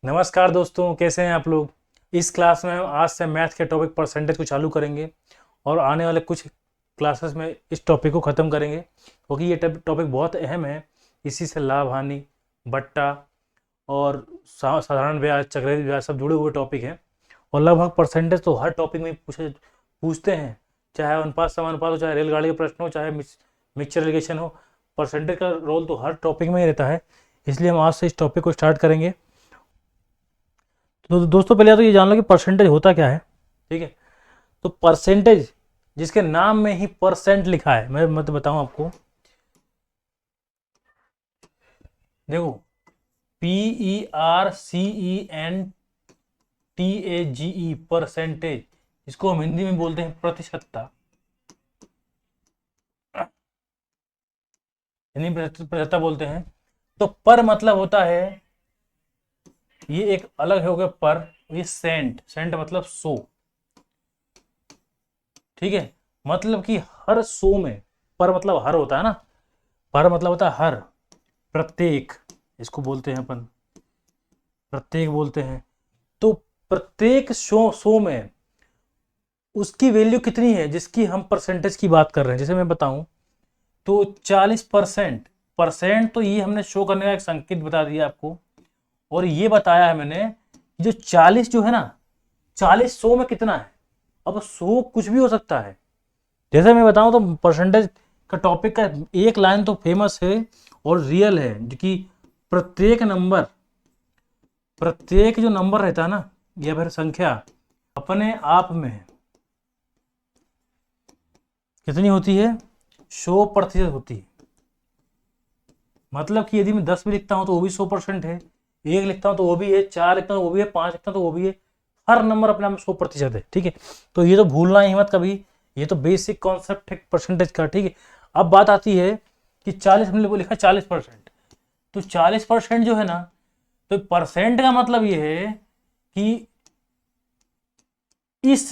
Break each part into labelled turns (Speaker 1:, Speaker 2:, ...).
Speaker 1: नमस्कार दोस्तों, कैसे हैं आप लोग। इस क्लास में हम आज से मैथ के टॉपिक परसेंटेज को चालू करेंगे और आने वाले कुछ क्लासेस में इस टॉपिक को ख़त्म करेंगे क्योंकि ये टॉपिक बहुत अहम है। इसी से लाभ हानि, बट्टा और साधारण ब्याज, चक्रवृद्धि ब्याज सब जुड़े हुए टॉपिक हैं। और लगभग परसेंटेज तो हर टॉपिक में पूछते हैं, चाहे अनुपात समानुपात हो, चाहे रेलगाड़ी का प्रश्न हो, चाहे मिक्सचर एलिगेशन हो। परसेंटेज का रोल तो हर टॉपिक में ही रहता है। इसलिए हम आज से इस टॉपिक को स्टार्ट करेंगे। तो दोस्तों, पहले तो ये जान लो कि परसेंटेज होता क्या है। ठीक है, तो परसेंटेज जिसके नाम में ही परसेंट लिखा है, मैं तो बताऊं आपको। देखो, PERCENTAGE, परसेंटेज, इसको हम हिंदी में बोलते हैं प्रतिशतता। हिंदी में प्रतिशतता बोलते हैं। तो पर मतलब होता है, ये एक अलग हो गया पर। ये सेंट, सेंट मतलब 100। ठीक है, मतलब कि हर 100 में, पर मतलब हर होता है ना, पर मतलब होता है हर, प्रत्येक, इसको बोलते हैं अपन, प्रत्येक बोलते हैं। तो प्रत्येक 100 में उसकी वैल्यू कितनी है जिसकी हम परसेंटेज की बात कर रहे हैं। जैसे मैं बताऊं तो 40%। परसेंट तो ये हमने शो करने का एक संकेत बता दिया आपको, और ये बताया है मैंने कि जो 40 जो है ना, 40 100 में कितना है। अब 100 कुछ भी हो सकता है। जैसे मैं बताऊं तो परसेंटेज का टॉपिक का एक लाइन तो फेमस है और रियल है, जो कि प्रत्येक नंबर, प्रत्येक जो नंबर रहता है ना, या फिर संख्या, अपने आप में कितनी होती है, 100% होती है। मतलब कि यदि मैं 10 भी लिखता हूं तो वो भी 100% है, एक लिखता हूं तो वो भी है, 4 लिखता हूं तो वो भी है, 5 लिखता हूं तो वो भी है। हर नंबर अपने आप में 100% है। ठीक है, तो ये तो भूलना ही मत कभी। ये तो बेसिक कॉन्सेप्ट है परसेंटेज का। ठीक है, अब बात आती है कि 40, हमने लिखा 40%। तो 40% जो है ना, तो परसेंट का मतलब ये है कि इस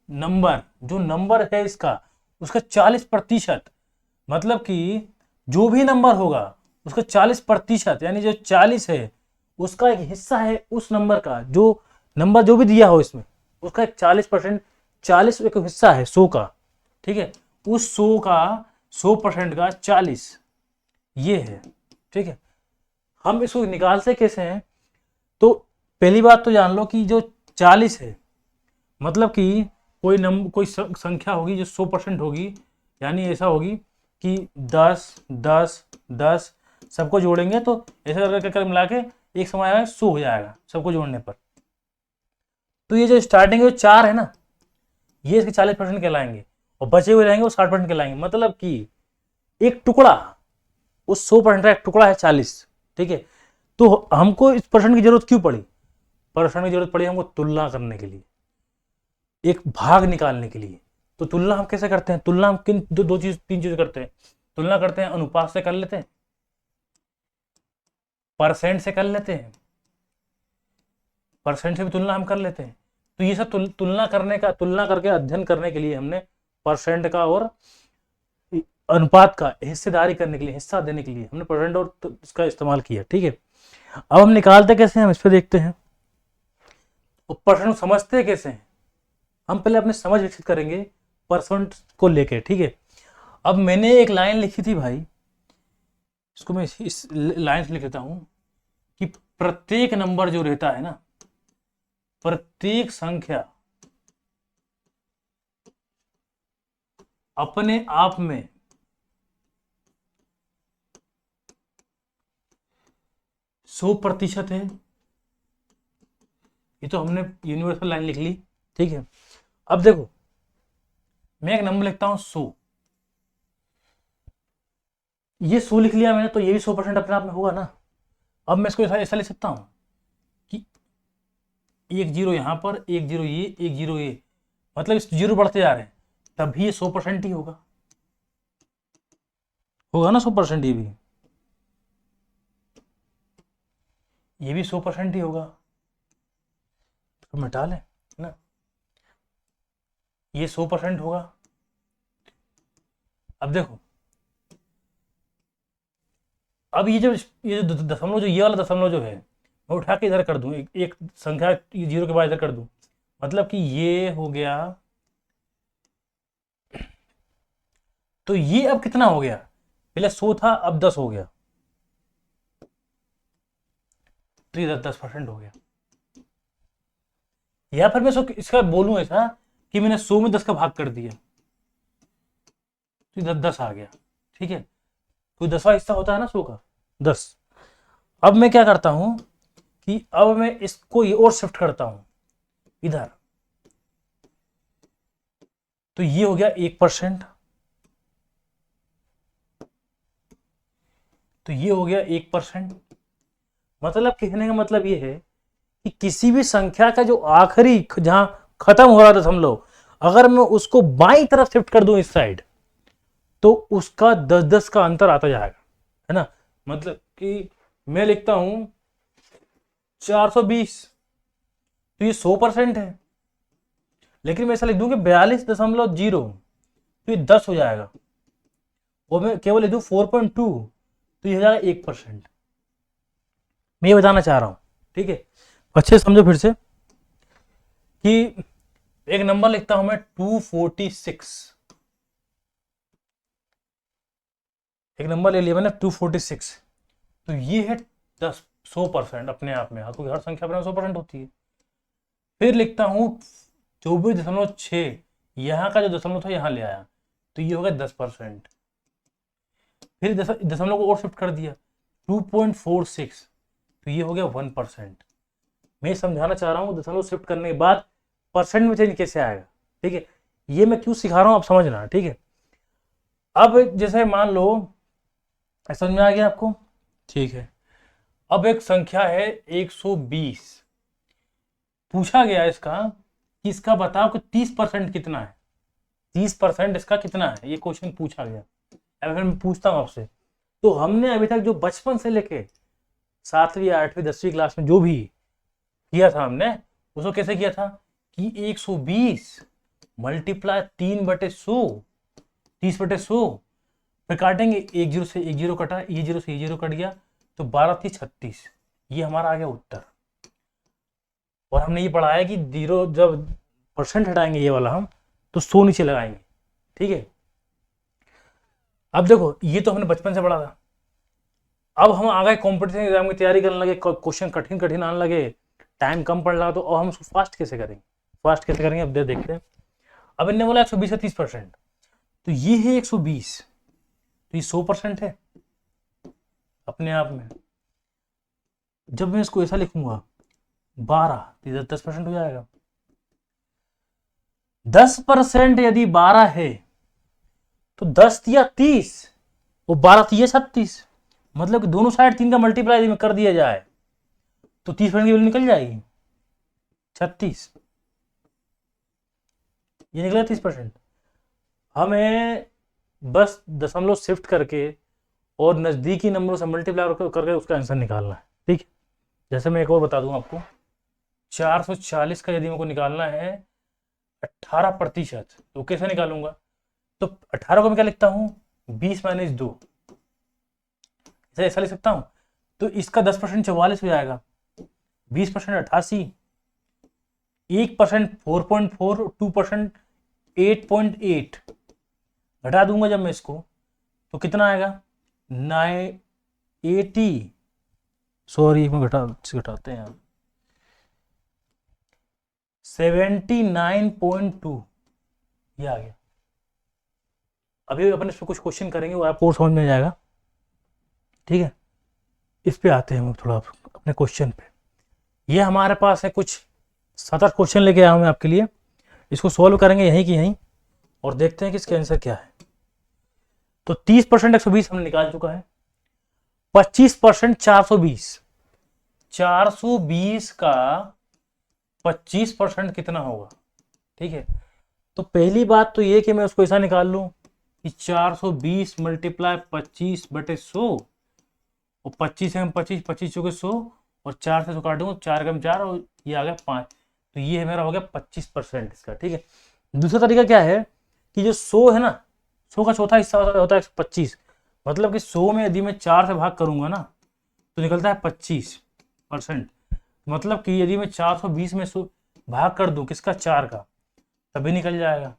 Speaker 1: नंबर, जो नंबर है इसका, उसका 40%, मतलब कि जो भी नंबर होगा उसका 40%, यानी जो 40 है उसका एक हिस्सा है उस नंबर का, जो नंबर जो भी दिया हो इसमें, उसका एक 40%, 40 एक हिस्सा है 100 का। ठीक है, उस 100 का, 100% का 40 ये है। ठीक है, हम इसको निकालते कैसे हैं। तो पहली बात तो जान लो कि जो 40 है, मतलब कि कोई नंबर, कोई संख्या होगी जो 100% होगी, यानी ऐसा होगी कि 10 10 10 सबको जोड़ेंगे तो ऐसा करके मिला के एक समय 100 हो जाएगा सबको जोड़ने पर। तो ये जो स्टार्टिंग में 4 है ना, ये इसके 40% कहलाएंगे, और बचे हुए रहेंगे वो 60% कहलाएंगे। मतलब कि एक टुकड़ा, उस 100% का एक टुकड़ा है 40। ठीक है, तो हमको इस परसेंट की जरूरत क्यों पड़ी। परसेंट की जरूरत पड़ी हमको तुलना करने के लिए, एक भाग निकालने के लिए। तो तुलना हम कैसे करते हैं, तुलना हम किन दो चीज, तीन चीज करते हैं। तुलना करते हैं अनुपात से कर लेते हैं, परसेंट से कर लेते हैं, परसेंट से भी तुलना हम कर लेते हैं। तो ये सब तुलना करने का, तुलना करके अध्ययन करने के लिए हमने परसेंट का और अनुपात का हिस्सेदारी करने के लिए, हिस्सा देने के लिए हमने परसेंट और इसका इस्तेमाल किया। ठीक है, अब हम निकालते कैसे हैं, हम इस पर देखते हैं। और परसेंट समझते कैसे हैं, हम पहले अपने समझ विकसित करेंगे परसेंट को लेके। ठीक है, अब मैंने एक लाइन लिखी थी भाई, इसको मैं इस लाइन से लिख लेता हूं कि प्रत्येक नंबर जो रहता है ना, प्रत्येक संख्या अपने आप में 100% है। ये तो हमने यूनिवर्सल लाइन लिख ली। ठीक है, अब देखो, मैं एक नंबर लिखता हूं 100, ये 100 लिख लिया मैंने, तो ये भी 100% अपने आप में होगा ना। अब मैं इसको ऐसा ऐसा लिख सकता हूं कि एक जीरो यहां पर, एक जीरो ये, एक जीरो ये, मतलब इस जीरो बढ़ते जा रहे हैं, तभी ये 100% ही होगा। होगा ना 100%, ये भी 100% ही होगा। तो मिटा लें ना, ये 100% होगा। अब देखो, अब ये जो दशमलव, जो ये वाला दशमलव जो है, मैं उठा के इधर कर दूं, एक संख्या जीरो के बाद इधर कर दूं, मतलब कि ये हो गया, तो ये अब कितना हो गया, पहले 100 था अब 10 हो गया, तो ये 10% हो गया। या फिर मैं इसका बोलूं ऐसा कि मैंने 100 में 10 का भाग कर दिया, तो इधर 10 आ गया। ठीक है, कोई 10वां हिस्सा होता है ना 100 का, 10। अब मैं क्या करता हूं कि अब मैं इसको ये और शिफ्ट करता हूं इधर, तो ये हो गया 1%, तो ये हो गया 1%। मतलब कहने का मतलब ये है कि किसी भी संख्या का जो आखिरी जहां खत्म हो रहा दशमलव, अगर मैं उसको बाईं तरफ शिफ्ट कर दूं इस साइड, तो उसका 10-10 का अंतर आता जाएगा, है ना। मतलब कि मैं लिखता हूं 420, तो ये 100% है, लेकिन मैं ऐसा लिख दूं कि 42.0, तो ये 10 हो जाएगा, और मैं केवल लिख दूं 4.2, तो ये हो जाएगा 1%। मैं ये बताना चाह रहा हूं, ठीक है, अच्छे से समझो फिर से कि एक नंबर लिखता हूं मैं 246, एक नंबर ले लिया मैंने 246, तो ये है 100% अपने आप में, क्योंकि हर संख्या अपने 100% होती है। फिर लिखता हूं 24.6, यहां का जो दशमलव था यहां ले आया, तो ये हो गया 10%। फिर दशमलव को और शिफ्ट कर दिया 2.46, तो ये हो गया 1%। मैं समझाना चाह रहा हूं दशमलव शिफ्ट करने के बाद परसेंट में चेंज कैसे आएगा, ठीक है। ये मैं क्यों सिखा रहा हूं आप समझना, ठीक है। अब जैसे मान लो, समझ में आ गया आपको, ठीक है। अब एक संख्या है 120, पूछा गया इसका कि इसका बताओ कि 30% कितना है, 30% इसका कितना है, ये क्वेश्चन पूछा गया। अब मैं पूछता हूं आपसे, तो हमने अभी तक जो बचपन से लेके 7वीं 8वीं 10वीं क्लास में जो भी किया था हमने, उसको कैसे किया था कि 120 मल्टीप्लाई 3/100, 30/100, फिर काटेंगे, एक जीरो से एक जीरो कटा, ये जीरो से ये जीरो कट गया, तो 12×3=36, ये हमारा आ गया उत्तर। और हमने ये पढ़ा है कि जीरो जब परसेंट हटाएंगे ये वाला हम, तो 100 नीचे लगाएंगे, ठीक है। अब देखो ये तो हमने बचपन से पढ़ा था, अब हम आ गए कॉम्पिटिशन एग्जाम की तैयारी करने लगे, क्वेश्चन कठिन कठिन आने लगे, टाइम कम पड़ लगा, तो अब हम उसको फास्ट कैसे करेंगे, फास्ट कैसे करेंगे अब देखते हैं। अब इनने बोला 120 का 30%, तो ये है 120, तो ये 100% है अपने आप में। जब मैं इसको ऐसा लिखूंगा 12, तो 10% हो जाएगा। 10% यदि 12 है, तो 10 या 30, वो 12 या 36, मतलब कि दोनों साइड 3 का मल्टीप्लाई में कर दिया जाए तो 30% की वैल्यू निकल जाएगी 36, ये निकला 30%। हमें बस दशमलव शिफ्ट करके और नजदीकी नंबरों से मल्टीप्लाई करके उसका आंसर निकालना है, ठीक। जैसे मैं एक और बता दूं आपको, 440 का यदि मेरे को निकालना है 18%, तो कैसे निकालूंगा, तो 18 को मैं क्या लिखता हूं 20-2, ऐसा लिख सकता हूं। तो इसका 10% 44 हो जाएगा, 20% 88, 1% 4.4, 2% 8.8, घटा दूंगा जब मैं इसको, तो कितना आएगा 980, सॉरी मैं घटाते हैं 79.2, ये आ गया। अभी अपन इस पर कुछ क्वेश्चन करेंगे वो आपको समझ में आ जाएगा, ठीक है। इस पे आते हैं हम थोड़ा अपने क्वेश्चन पे। ये हमारे पास है कुछ 7-8 क्वेश्चन लेके आया हूं मैं आपके लिए, इसको सॉल्व करेंगे यहीं की यहीं और देखते हैं कि इसका आंसर क्या है। तो 30% 120 हमने निकाल चुका है, 25% 420, 420 का 25% कितना होगा, ठीक है। तो पहली बात तो ये कि मैं उसको ऐसा निकाल लूं कि 420 मल्टीप्लाई 25/100, और 25 से 25, 25 चौके 100, और 4 से 100 काटूंगा, 4 कम 4, और ये आ गया 5, तो ये मेरा हो गया 25% इसका, ठीक है। दूसरा तरीका क्या है कि जो 100 है ना, 100 का चौथा हिस्सा होता है 125, मतलब कि 100 में यदि मैं 4 से भाग करूंगा ना, तो निकलता है 25%। मतलब कि यदि मैं 420 में भाग कर दूं किसका, 4 का, तभी निकल जाएगा,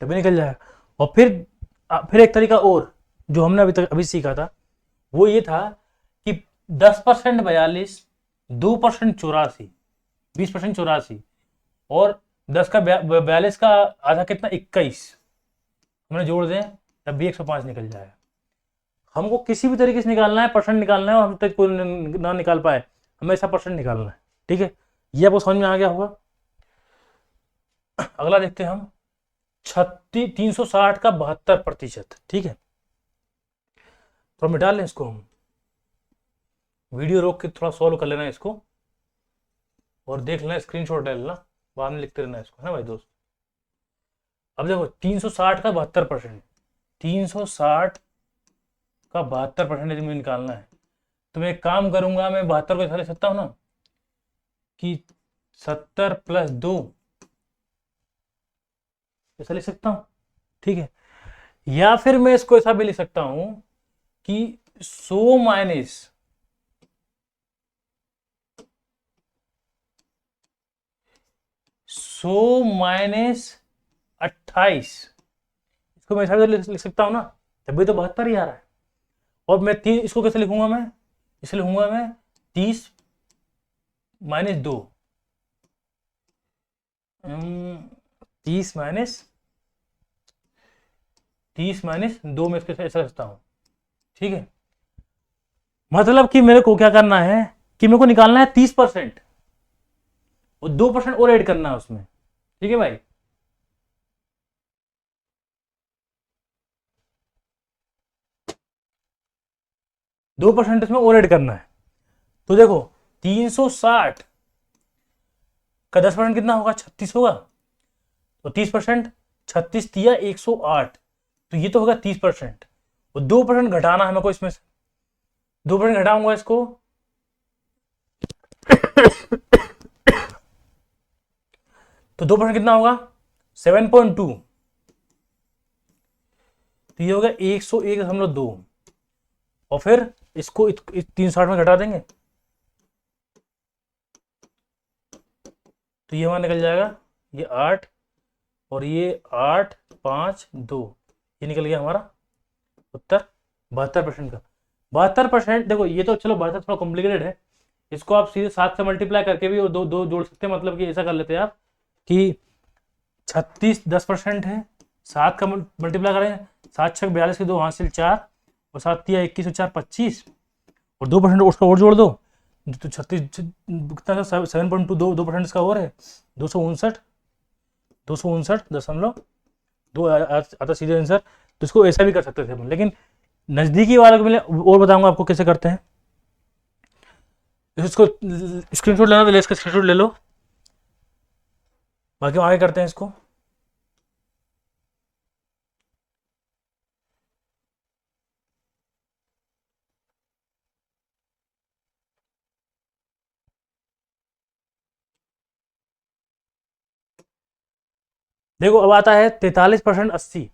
Speaker 1: तभी निकल जाएगा। और फिर एक तरीका और जो हमने अभी सीखा था, वो ये था कि 10% 42, 2% 84, 20% 84, और 10 का 42 का आधा कितना, 21, हमने जोड़ दें तब भी 105 निकल जाएगा। हमको किसी भी तरीके से निकालना है, परसेंट निकालना है, और हम तक कोई ना निकाल पाए, हमेशा परसेंट निकालना है। ठीक है, ये आपको समझ में आ गया होगा। अगला देखते हैं हम, 360 का 72%। ठीक है, तो मिटा लें इसको, हम वीडियो रोक के थोड़ा सॉल्व कर लेना इसको, और देख लेना, स्क्रीनशॉट ले लेना, बाद में लिखते रहना इसको, है ना भाई दोस्त। अब देखो 360 का 72%, 360 का 72% यदि मुझे निकालना है, तो मैं एक काम करूंगा, मैं 72 को ऐसा लिख सकता हूँ ना कि 70 + 2, ऐसा लिख सकता हूँ। ठीक है, या फिर मैं इसको ऐसा भी लिख सकता हूं कि 100 माइनस 28, इसको मैं ऐसा भी लिख सकता हूं ना, तभी तो 72 ही आ रहा है। और मैं इसको कैसे लिखूंगा, मैं इसे लिखूंगा मैं 30 - 2, 30 - 2 में इसको ऐसा लिखता हूं। ठीक है, मतलब कि मेरे को क्या करना है कि मेरे को निकालना है 30%, और 2% और ऐड करना है उसमें। ठीक है भाई, दो परसेंट इसमें और ऐड करना है। तो देखो 360 का 10% कितना होगा, 36 होगा, तो 30%, 36 दिया 108, तो ये तो होगा 30%, और 2% घटाना है मेरे को इसमें से, 2% घटाऊंगा इसको, तो 2% कितना होगा, 7.2, तो ये होगा 101.2, और फिर इसको 360 में घटा देंगे, तो ये हमारा निकल जाएगा, ये 8, और ये 8, 5, 2, ये निकल गया हमारा उत्तर 72% का। 72%, देखो ये तो चलो 72 थोड़ा कॉम्प्लिकेटेड है, इसको आप सीधे 7 से मल्टीप्लाई करके भी दो दो जोड़ सकते हैं। मतलब कि ऐसा कर लेते हैं आप कि 36 10% है, 7 का मल्टीप्लाई करें, 7 6 42 के 2 हासिल 4, और 7 3 21 और 4 25, और 2% उसका और जोड़ दो, तो 36 कितना, 7.2, 2% इसका और है, 259, 259.2 आता सीधे आंसर। तो इसको ऐसा भी कर सकते थे अपन, लेकिन नजदीकी वाले को मैं और बताऊंगा आपको कैसे करते हैं। इसको स्क्रीनशॉट लेना तो इसका स्क्रीनशॉट ले लो, बाकी हम आगे करते हैं इसको। देखो अब आता है 43%, 80,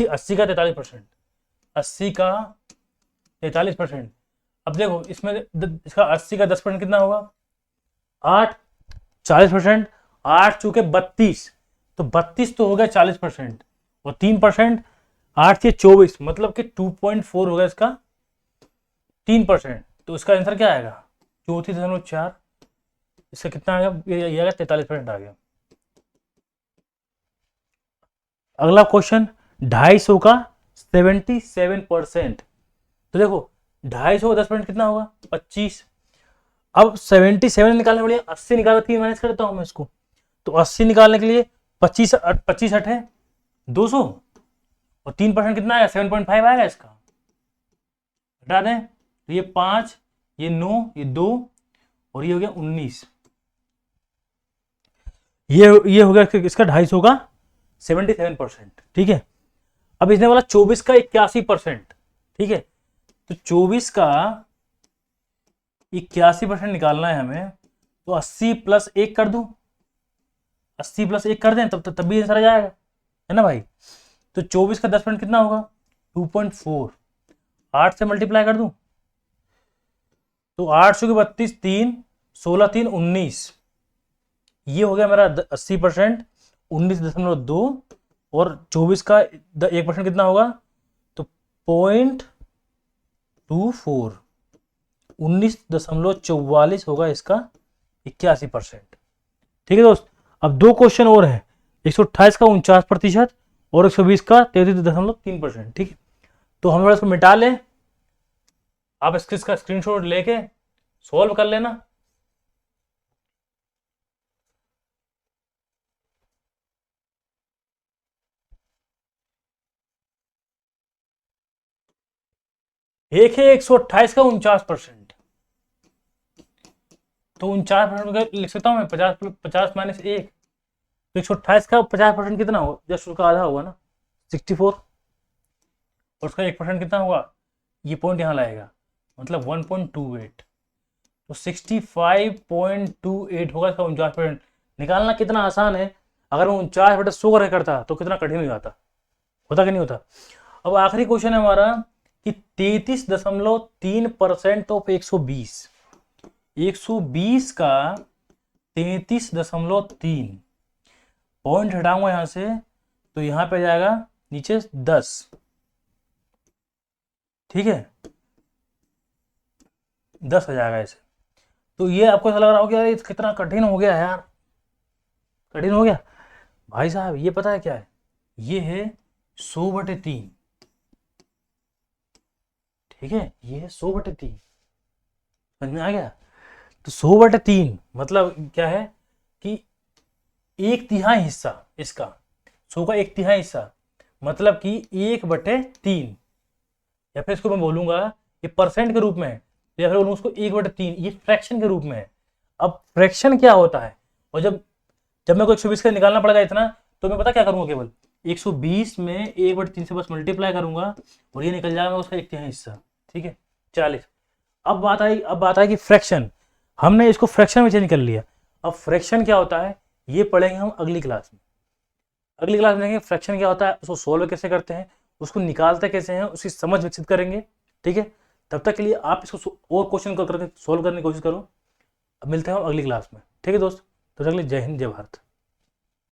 Speaker 1: 80 का 43%, 80 का 43%। अब देखो इसमें इसका 80 का 10% कितना होगा, 8, 40%, 8 चूंकि 32, तो 32 तो हो गया 40%, और 3%, 8 से 24, मतलब कि 2.4 होगा इसका 3%, तो इसका आंसर क्या आएगा, 34.4, इसका कितना आ गया, ये आएगा 43% आ गया। अगला क्वेश्चन, 250 का 77%, तो देखो 250 का 10% कितना होगा, 25। अब 77 निकालने के लिए 80 निकाल 3 माइनस करता हूं मैं इसको, तो 80 निकालने के लिए 25 25 8 है 200, और 3% कितना आएगा, 7.5 आएगा, इसका हटा दें, तो ये 5, ये 9, ये 2, और ये हो गया 19, ये हो गया इसका 250 का 77%। ठीक है, अब इसने वाला 24 का 81%। ठीक है, तो 24 का 81% निकालना है हमें, तो 80 + 1 कर दूं, 80 + 1 कर दें, तब भी आंसर आ जाएगा, है ना भाई। तो 24 का 10% कितना होगा, 2.4, 8 से मल्टीप्लाई कर दूं, तो 832, 3, 16, 3, 19, ये हो गया मेरा 80%, 19.2, और 24 का 1% कितना होगा, तो 0.24, 19.44 होगा इसका 81%। ठीक है दोस्त, अब दो क्वेश्चन और है, 128 का 49% और 120 का 33.3%। ठीक है, तो हम थोड़ा इसको मिटा लें, आप इसका स्क्रीनशॉट लेके सॉल्व कर लेना। एक है 128 का 49%, तो 49% लिख सकता हूं मैं, 50 तो 128 का 50% कितना होगा, जस्ट उसका आधा होगा ना, 64, और उसका 1% कितना होगा, ये पॉइंट यहाँ लाएगा, मतलब 1.28, तो 65.28 होगा इसका 49%। निकालना कितना आसान है, अगर मैं 49/100 करे करता तो कितना कठिन हो जाता, होता कि नहीं होता। अब आखिरी क्वेश्चन है हमारा कि 33.3% ऑफ 120, 120 का 33.3, पॉइंट हटाऊंगा यहां से, तो यहां पे जाएगा नीचे 10। ठीक है, 10 हो जाएगा ऐसे। तो ये आपको ऐसा लग रहा हो कि यार ये कितना कठिन हो गया है यार, कठिन हो गया। भाई साहब ये पता है क्या है, ये है 100/3। ठीक है, ये है 100/3, समझ में आ गया। तो 100/3 मतलब क्या है कि 1/3 हिस्सा इसका, 100 का 1/3 हिस्सा, मतलब कि 1/3, या फिर इसको मैं बोलूंगा ये परसेंट के रूप में है, या फिर बोलूंगा उसको 1/3, ये फ्रैक्शन के रूप में है। अब फ्रैक्शन क्या होता है, और जब जब मेरे को 120 का निकालना पड़ेगा इतना, तो मैं पता क्या करूंगा, केवल 120 में 1/3 से बस मल्टीप्लाई करूंगा, और ये निकल जाएगा उसका 1/3 हिस्सा। ठीक है, 40। अब बात आई कि फ्रैक्शन, हमने इसको फ्रैक्शन में चेंज कर लिया। अब फ्रैक्शन क्या होता है ये पढ़ेंगे हम अगली क्लास में, अगली क्लास में देखेंगे फ्रैक्शन क्या होता है, उसको सोल्व कैसे करते हैं, उसको निकालते कैसे हैं, उसकी समझ विकसित करेंगे। ठीक है, तब तक के लिए आप इसको और क्वेश्चन करके सोल्व करने की कोशिश करो। अब मिलते हैं हम अगली क्लास में। ठीक है दोस्त, तो तब तक के लिए जय हिंद, जय भारत।